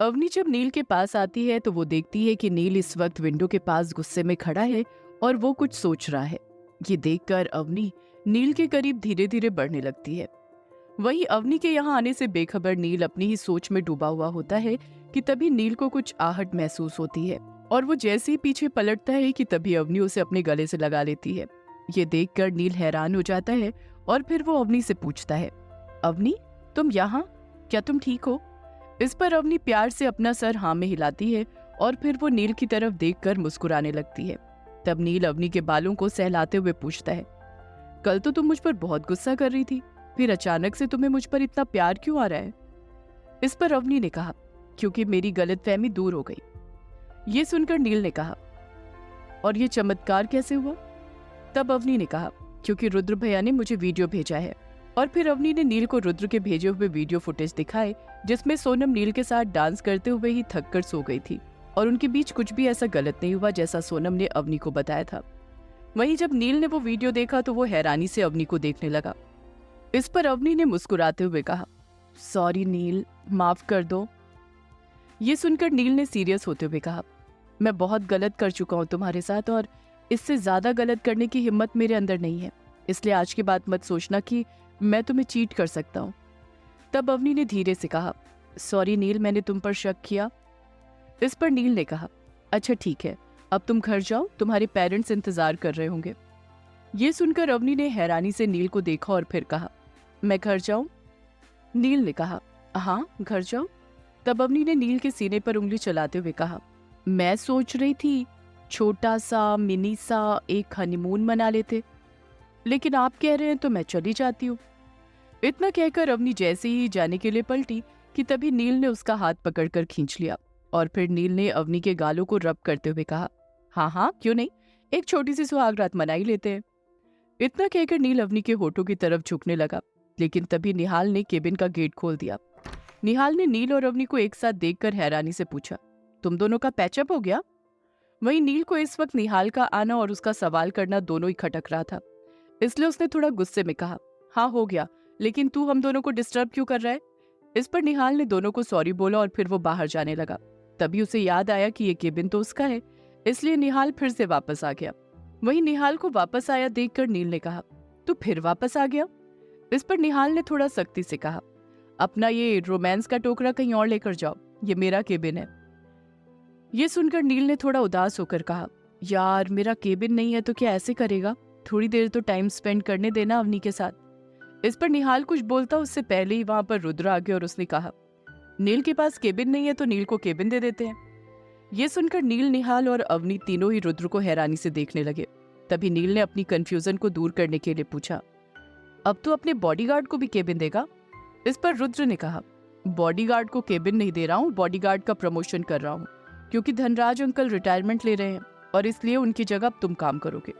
अवनी जब नील के पास आती है तो वो देखती है कि नील इस वक्त विंडो के पास गुस्से में खड़ा है और वो कुछ सोच रहा है। ये देखकर अवनी नील के करीब धीरे धीरे बढ़ने लगती है। वहीं अवनी के यहाँ आने से बेखबर नील अपनी ही सोच में डूबा हुआ होता है कि तभी नील को कुछ आहट महसूस होती है और वो जैसे ही पीछे पलटता है कि तभी अवनी उसे अपने गले से लगा लेती है। ये देखकर नील हैरान हो जाता है और फिर वो अवनी से पूछता है, अवनी तुम यहाँ, क्या तुम ठीक हो? इस पर अवनी प्यार से अपना सर हाँ में हिलाती है और फिर वो नील की तरफ देखकर मुस्कुराने लगती है। तब नील अवनी के बालों को सहलाते हुए पूछता है, कल तो तुम मुझ पर बहुत गुस्सा कर रही थी, फिर अचानक से तुम्हें मुझ पर इतना प्यार क्यों आ रहा है? इस पर अवनी ने कहा, क्योंकि मेरी गलतफहमी दूर हो गई। ये सुनकर नील ने कहा, और ये चमत्कार कैसे हुआ? तब अवनी ने कहा, क्योंकि रुद्र भैया ने मुझे वीडियो भेजा है। और फिर अवनी ने नील को रुद्र के भेजे हुए वीडियो फुटेज दिखाए जिसमें सोनम नील के साथ डांस करते हुए ही थककर सो गई थी और उनके बीच कुछ भी ऐसा गलत नहीं हुआ जैसा सोनम ने अवनी को बताया था। वहीं जब नील ने वो वीडियो देखा तो वो हैरानी से अवनी को देखने लगा। इस पर अवनी ने मुस्कुराते हुए कहा, सॉरी नील, माफ कर दो। ये सुनकर नील ने सीरियस होते हुए कहा, मैं बहुत गलत कर चुका हूँ तुम्हारे साथ और इससे ज्यादा गलत करने की हिम्मत मेरे अंदर नहीं है, इसलिए आज के बाद मत सोचना कि मैं तुम्हें चीट कर सकता हूँ। तब अवनी ने धीरे से कहा, सॉरी नील, मैंने तुम पर शक किया। इस पर नील ने कहा, अच्छा ठीक है, अब तुम घर जाओ, तुम्हारे पेरेंट्स इंतजार कर रहे होंगे। ये सुनकर अवनी ने हैरानी से नील को देखा और फिर कहा, मैं घर जाऊं? नील ने कहा, हाँ घर जाओ। तब अवनी ने नील के सीने पर उंगली चलाते हुए कहा, मैं सोच रही थी छोटा सा मिनी सा एक हनीमून मना लेते, लेकिन आप कह रहे हैं तो मैं चली जाती हूँ। इतना कहकर अवनी जैसे ही जाने के लिए पलटी कि तभी नील ने उसका हाथ पकड़कर खींच लिया और फिर नील ने अवनी के गालों को रब करते हुए कहा, हाँ हाँ क्यों नहीं, एक छोटी सी सुहाग रात मना ही लेते हैं। इतना कहकर नील अवनी के होठों की तरफ झुकने लगा, लेकिन तभी निहाल ने केबिन का गेट खोल दिया। निहाल ने नील और अवनी को एक साथ देखकर हैरानी से पूछा, तुम दोनों का पैचअप हो गया? वहीं नील को इस वक्त निहाल का आना और उसका सवाल करना दोनों ही खटक रहा था, इसलिए उसने थोड़ा गुस्से में कहा, हाँ हो गया, लेकिन तू हम दोनों को डिस्टर्ब क्यों कर रहा है? इस पर निहाल ने दोनों को सॉरी बोला और फिर वो बाहर जाने लगा। तभी उसे याद आया कि ये केबिन तो उसका है, इसलिए निहाल फिर से वापस आ गया। वहीं निहाल को वापस आया देखकर नील ने कहा, तू फिर वापस आ गया? इस पर निहाल ने थोड़ा सख्ती से कहा, अपना ये रोमांस का टोकरा कहीं और लेकर जाओ, ये मेरा केबिन है। ये सुनकर नील ने थोड़ा उदास होकर कहा, यार मेरा केबिन नहीं है तो क्या ऐसे करेगा, थोड़ी देर तो टाइम स्पेंड करने देना अवनी के साथ। इस पर निहाल कुछ बोलता उससे पहले ही वहां पर रुद्र आ गया और उसने कहा, नील के पास केबिन नहीं है तो नील को केबिन दे देते हैं। ये सुनकर नील, निहाल और अवनी तीनों ही रुद्र को हैरानी से देखने लगे। तभी नील ने अपनी कंफ्यूजन को दूर करने के लिए पूछा, अब तो अपने बॉडीगार्ड को भी केबिन देगा? इस पर रुद्र ने कहा, बॉडीगार्ड को केबिन नहीं दे रहा हूँ, बॉडीगार्ड का प्रमोशन कर रहा हूँ, क्योंकि धनराज अंकल रिटायरमेंट ले रहे हैं और इसलिए उनकी जगह अब तुम काम करोगे।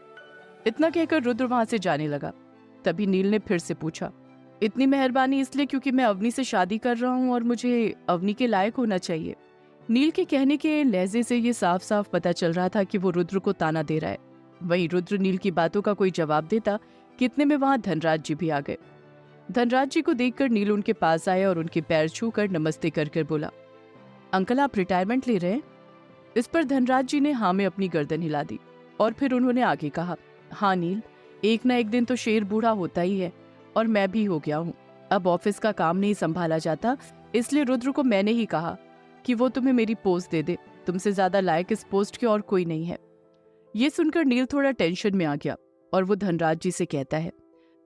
इतना कहकर रुद्र वहां से जाने लगा। तभी नील ने फिर से पूछा, इतनी मेहरबानी इसलिए क्योंकि मैं अवनी से शादी कर रहा हूँ और मुझे अवनी के लायक होना चाहिए। नील के कहने के लहजे से ये साफ साफ पता चल रहा था कि वो रुद्र को ताना दे रहा है। वहीं रुद्र नील की बातों का कोई जवाब देता कि इतने में वहां धनराज जी भी आ गए। धनराज जी को देखकर नील उनके पास आया और उनके पैर छूकर नमस्ते कर बोला, अंकल आप रिटायरमेंट ले रहे हैं? इस पर धनराज जी ने हाँ में अपनी गर्दन हिला दी और फिर उन्होंने आगे कहा, हाँ नील, एक ना एक दिन तो शेर बूढ़ा होता ही है और मैं भी हो गया हूँ। अब ऑफिस का काम नहीं संभाला जाता, इसलिए रुद्र को मैंने ही कहा कि वो तुम्हें मेरी पोस्ट दे दे, तुमसे ज्यादा लायक इस पोस्ट के और कोई नहीं है। ये सुनकर नील थोड़ा टेंशन में आ गया और वो धनराज जी से कहता है,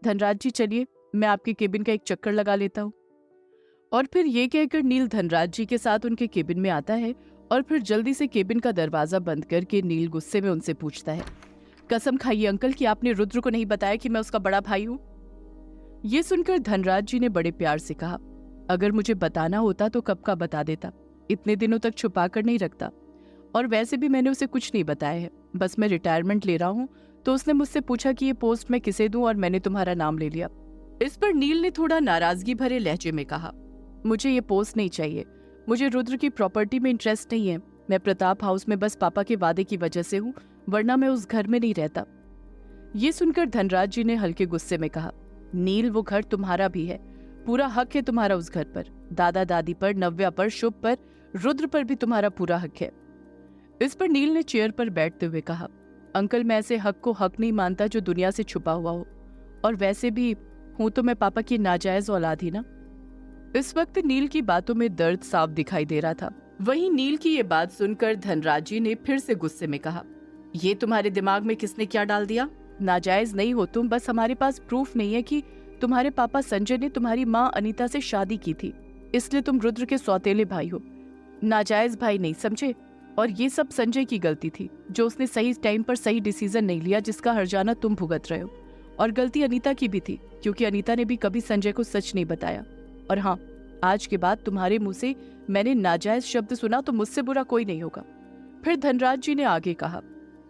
धनराज जी चलिए मैं आपके केबिन का एक चक्कर लगा लेता हूँ। और फिर ये कहकर नील धनराज जी के साथ उनके केबिन में आता है और फिर जल्दी से केबिन का दरवाजा बंद करके नील गुस्से में उनसे पूछता है, कसम खाइए अंकल कि आपने रुद्र को नहीं बताया कि मैं उसका बड़ा भाई हूँ। ये सुनकर धनराज जी ने बड़े प्यार से कहा, अगर मुझे बताना होता तो कब का बता देता, इतने दिनों तक छुपा कर नहीं रखता, और वैसे भी मैंने उसे कुछ नहीं बताया है, बस मैं रिटायरमेंट ले रहा हूँ तो उसने मुझसे पूछा कि ये पोस्ट मैं किसे दूं और मैंने तुम्हारा नाम ले लिया। इस पर नील ने थोड़ा नाराजगी भरे लहजे में कहा, मुझे ये पोस्ट नहीं चाहिए, मुझे रुद्र की प्रॉपर्टी में इंटरेस्ट नहीं है, मैं प्रताप हाउस में बस पापा के वादे की वजह से हूँ, वरना मैं उस घर में नहीं रहता। ये सुनकर धनराज जी ने हल्के गुस्से में कहा, नील वो घर तुम्हारा भी है, पूरा हक है तुम्हारा उस घर पर, दादा दादी पर, नव्या पर, शुभ पर, रुद्र पर भी तुम्हारा पूरा हक है। इस पर नील ने चेयर पर बैठते हुए कहा, अंकल मैं ऐसे हक को हक नहीं मानता जो दुनिया से छुपा हुआ हो, और वैसे भी हूं तो मैं पापा की नाजायज औलाद ही ना। इस वक्त नील की बातों में दर्द साफ दिखाई दे रहा था। वहीं नील की ये बात सुनकर धनराज जी ने फिर से गुस्से में कहा, ये तुम्हारे दिमाग में किसने क्या डाल दिया? नाजायज नहीं हो तुम, बस हमारे पास प्रूफ नहीं है कि तुम्हारे पापा संजय ने तुम्हारी माँ अनीता से शादी की थी, इसलिए तुम रुद्र के सौतेले भाई हो, नाजायज भाई नहीं, समझे? और ये सब संजय की गलती थी, जो उसने सही टाइम पर सही डिसीजन नहीं लिया, जिसका हर्जाना तुम भुगत रहे हो। और गलती अनीता की भी थी, क्योंकि अनीता ने भी कभी संजय को सच नहीं बताया। और हाँ, आज के बाद तुम्हारे मुंह से मैंने नाजायज शब्द सुना तो मुझसे बुरा कोई नहीं होगा। फिर धनराज जी ने आगे कहा,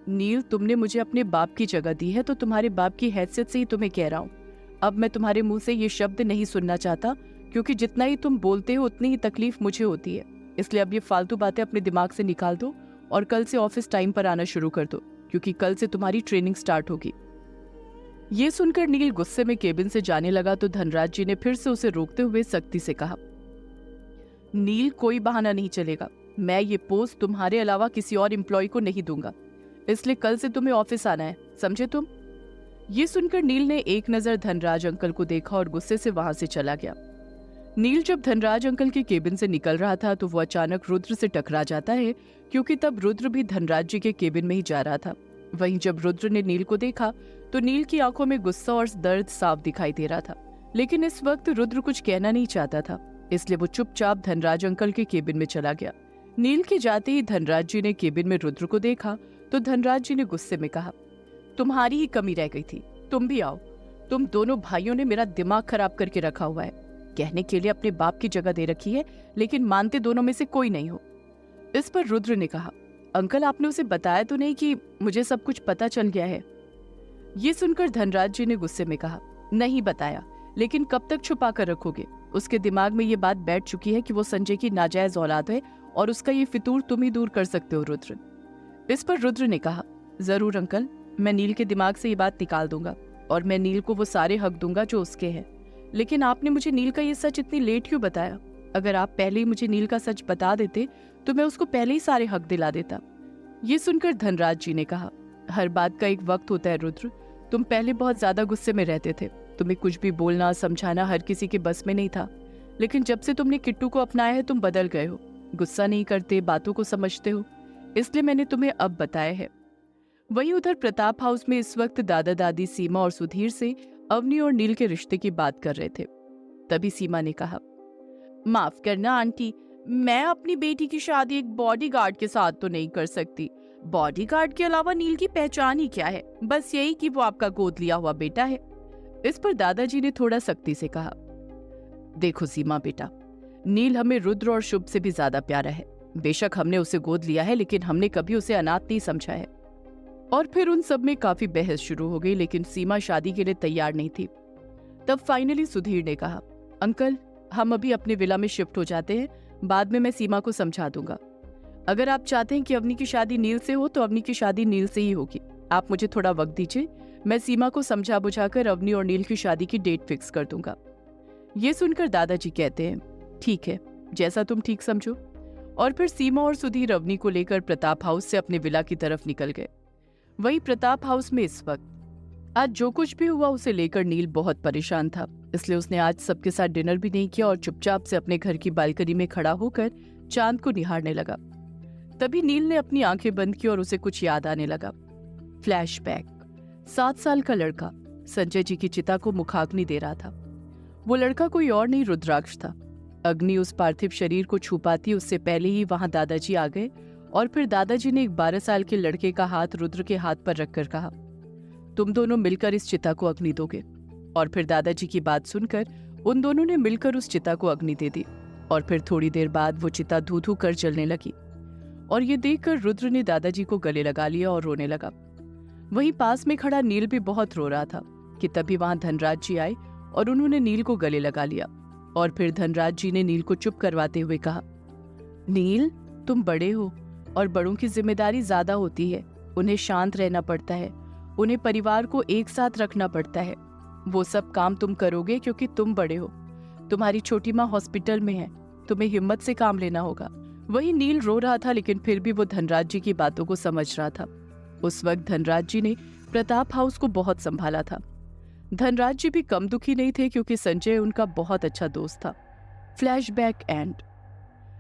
नील तुमने मुझे अपने बाप की जगह दी है, तो तुम्हारे बाप की हैसियत से ही तुम्हें कह रहा हूँ। अब मैं तुम्हारे मुंह से ये शब्द नहीं सुनना चाहता, क्योंकि जितना ही तुम बोलते हो उतनी ही तकलीफ मुझे होती है। इसलिए अब ये फालतू बातें अपने दिमाग से निकाल दो और कल से ऑफिस टाइम पर आना शुरू कर दो, क्योंकि कल से तुम्हारी ट्रेनिंग स्टार्ट होगी। ये सुनकर नील गुस्से में केबिन से जाने लगा तो धनराज जी ने फिर से उसे रोकते हुए सख्ती से कहा, नील कोई बहाना नहीं चलेगा, मैं ये पोस्ट तुम्हारे अलावा किसी और एम्प्लॉय को नहीं दूंगा, इसलिए कल से तुम्हें ऑफिस आना है, समझे तुम? ये सुनकर नील ने एक नजर धनराज अंकल को देखा और गुस्से से वहां से चला गया। नील जब धनराज अंकल के केबिन से निकल रहा था तो वो अचानक रुद्र से टकरा जाता है, क्योंकि तब रुद्र भी धनराज जी के केबिन में ही जा रहा था। वहीं जब रुद्र ने नील को देखा तो नील की आंखों में गुस्सा और दर्द साफ दिखाई दे रहा था, लेकिन इस वक्त रुद्र कुछ कहना नहीं चाहता था, इसलिए वो चुपचाप धनराज अंकल के केबिन में चला गया। नील के जाते ही धनराज जी ने केबिन में रुद्र को देखा तो धनराज जी ने गुस्से में कहा, तुम्हारी ही कमी रह गई थी, तुम भी आओ, तुम दोनों भाइयों ने मेरा दिमाग खराब करके रखा हुआ है। कहने के लिए अपने बाप की जगह दे रखी है, लेकिन मानते दोनों में से कोई नहीं हो। इस पर रुद्र ने कहा, अंकल आपने उसे बताया तो नहीं कि मुझे सब कुछ पता चल गया है? ये सुनकर धनराज जी ने गुस्से में कहा, नहीं बताया, लेकिन कब तक छुपा कर रखोगे? उसके दिमाग में ये बात बैठ चुकी है कि वो संजय की नाजायज औलाद है, और उसका ये फितूर तुम ही दूर कर सकते हो रुद्र। इस पर रुद्र ने कहा, जरूर अंकल, मैं नील के दिमाग से ये बात निकाल दूंगा और मैं नील को वो सारे हक दूंगा जो उसके हैं। लेकिन आपने मुझे नील का ये सच इतनी लेट क्यों बताया? अगर आप पहले ही मुझे नील का सच बता देते तो मैं उसको पहले ही सारे हक दिला देता। ये सुनकर धनराज जी ने कहा, हर बात का एक वक्त होता है रुद्र, तुम पहले बहुत ज्यादा गुस्से में रहते थे, तुम्हें कुछ भी बोलना समझाना हर किसी के बस में नहीं था, लेकिन जब से तुमने किट्टू को अपनाया है तुम बदल गए हो, गुस्सा नहीं करते, बातों को समझते हो, इसलिए मैंने तुम्हें अब बताया है। वहीं उधर प्रताप हाउस में इस वक्त दादा दादी सीमा और सुधीर से अवनी और नील के रिश्ते की बात कर रहे थे। तभी सीमा ने कहा, माफ करना आंटी, मैं अपनी बेटी की शादी एक बॉडीगार्ड के साथ तो नहीं कर सकती। बॉडीगार्ड के अलावा नील की पहचान ही क्या है? बस यही कि वो आपका गोद लिया हुआ बेटा है। इस पर दादाजी ने थोड़ा सख्ती से कहा, देखो सीमा बेटा, नील हमें रुद्र और शुभ से भी ज्यादा प्यारा है। बेशक हमने उसे गोद लिया है, लेकिन हमने कभी उसे अनाथ नहीं समझा है। और फिर उन सब में काफी बहस शुरू हो गई, लेकिन सीमा शादी के लिए तैयार नहीं थी। तब फाइनली सुधीर ने कहा, अंकल हम अभी अपने विला में शिफ्ट हो जाते हैं, बाद में मैं सीमा को समझा दूंगा। अगर आप चाहते हैं कि अवनी की शादी नील से हो तो अवनी की शादी नील से ही होगी। आप मुझे थोड़ा वक्त दीजिए, मैं सीमा को समझा बुझाकर अवनी और नील की शादी की डेट फिक्स कर दूंगा। ये सुनकर दादाजी कहते हैं, ठीक है, जैसा तुम ठीक समझो। और फिर सीमा और सुधीर अवनी को लेकर प्रताप हाउस से अपने विला की तरफ निकल गए। वही प्रताप हाउस में इस वक्त आज जो कुछ भी हुआ उसे लेकर नील बहुत परेशान था, इसलिए उसने आज सबके साथ डिनर भी नहीं किया और चुपचाप से अपने घर की बालकनी में खड़ा होकर चांद को निहारने लगा। तभी नील ने अपनी आंखें बंद की और उसे कुछ याद आने लगा। फ्लैशबैक, 7 साल का लड़का संजय जी की चिता को मुखाग्नि दे रहा था। वो लड़का कोई और नहीं रुद्राक्ष था। अग्नि उस पार्थिव शरीर को छू पाती उससे पहले ही वहां दादाजी आ गए और फिर दादाजी ने एक 12 साल के लड़के का हाथ रुद्र के हाथ पर रखकर कहा, तुम दोनों मिलकर इस चिता को अग्नि दोगे। और फिर दादाजी की बात सुनकर उन दोनों ने मिलकर उस चिता को अग्नि दे दी और फिर थोड़ी देर बाद वो चिता धू धू कर जलने लगी। और ये देखकर रुद्र ने दादाजी को गले लगा लिया और रोने लगा। वहीं पास में खड़ा नील भी बहुत रो रहा था कि तभी वहां धनराज जी आए और उन्होंने नील को गले लगा लिया। और फिर धनराज जी ने नील को चुप करवाते हुए कहा, नील तुम बड़े हो और बड़ों की जिम्मेदारी ज्यादा होती है, उन्हें शांत रहना पड़ता है, उन्हें परिवार को एक साथ रखना पड़ता है। वो सब काम तुम करोगे क्योंकि तुम बड़े हो, तुम्हारी छोटी माँ हॉस्पिटल में है, तुम्हें हिम्मत से काम लेना होगा। वही नील रो रहा था, लेकिन फिर भी वो धनराज जी की बातों को समझ रहा था। उस वक्त धनराज जी ने प्रताप हाउस को बहुत संभाला था। धनराज जी भी कम दुखी नहीं थे, क्योंकि संजय उनका बहुत अच्छा दोस्त था। Flashback and.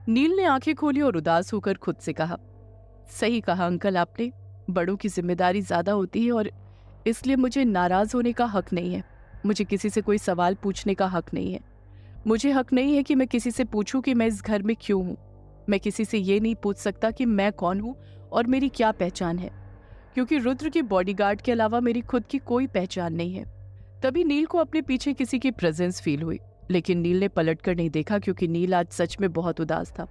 नील ने आंखें खोली और उदास होकर खुद से कहा, सही कहा अंकल आपने, बड़ों की जिम्मेदारी ज्यादा होती है और इसलिए मुझे नाराज होने का हक नहीं है। मुझे किसी से कोई सवाल पूछने का हक नहीं है। मुझे हक नहीं है कि मैं किसी से पूछूं कि मैं इस घर में क्यों हूं। मैं किसी से ये नहीं पूछ सकता कि मैं कौन हूं और मेरी क्या पहचान है, क्योंकि रुद्र के बॉडीगार्ड के अलावा मेरी खुद की कोई पहचान नहीं है। तभी नील को अपने पीछे किसी की प्रेजेंस फील हुई, लेकिन नील ने पलटकर नहीं देखा, क्योंकि नील आज सच में बहुत उदास था।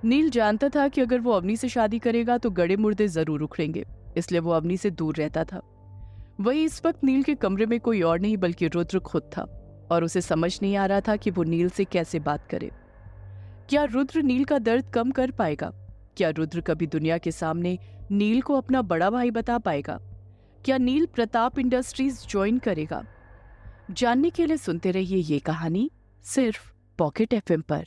नील जानता था कि अगर वो अवनी से शादी करेगा तो गड़े मुर्दे जरूर उखड़ेंगे, इसलिए वो अवनी से दूर रहता था। वही इस वक्त नील के कमरे में कोई और नहीं बल्कि रुद्र खुद था, और उसे समझ नहीं आ रहा था कि वो नील से कैसे बात करे। क्या रुद्र नील का दर्द कम कर पाएगा? क्या रुद्र कभी दुनिया के सामने नील को अपना बड़ा भाई बता पाएगा? क्या नील प्रताप इंडस्ट्रीज ज्वाइन करेगा? जानने के लिए सुनते रहिए ये कहानी सिर्फ पॉकेट एफएम पर।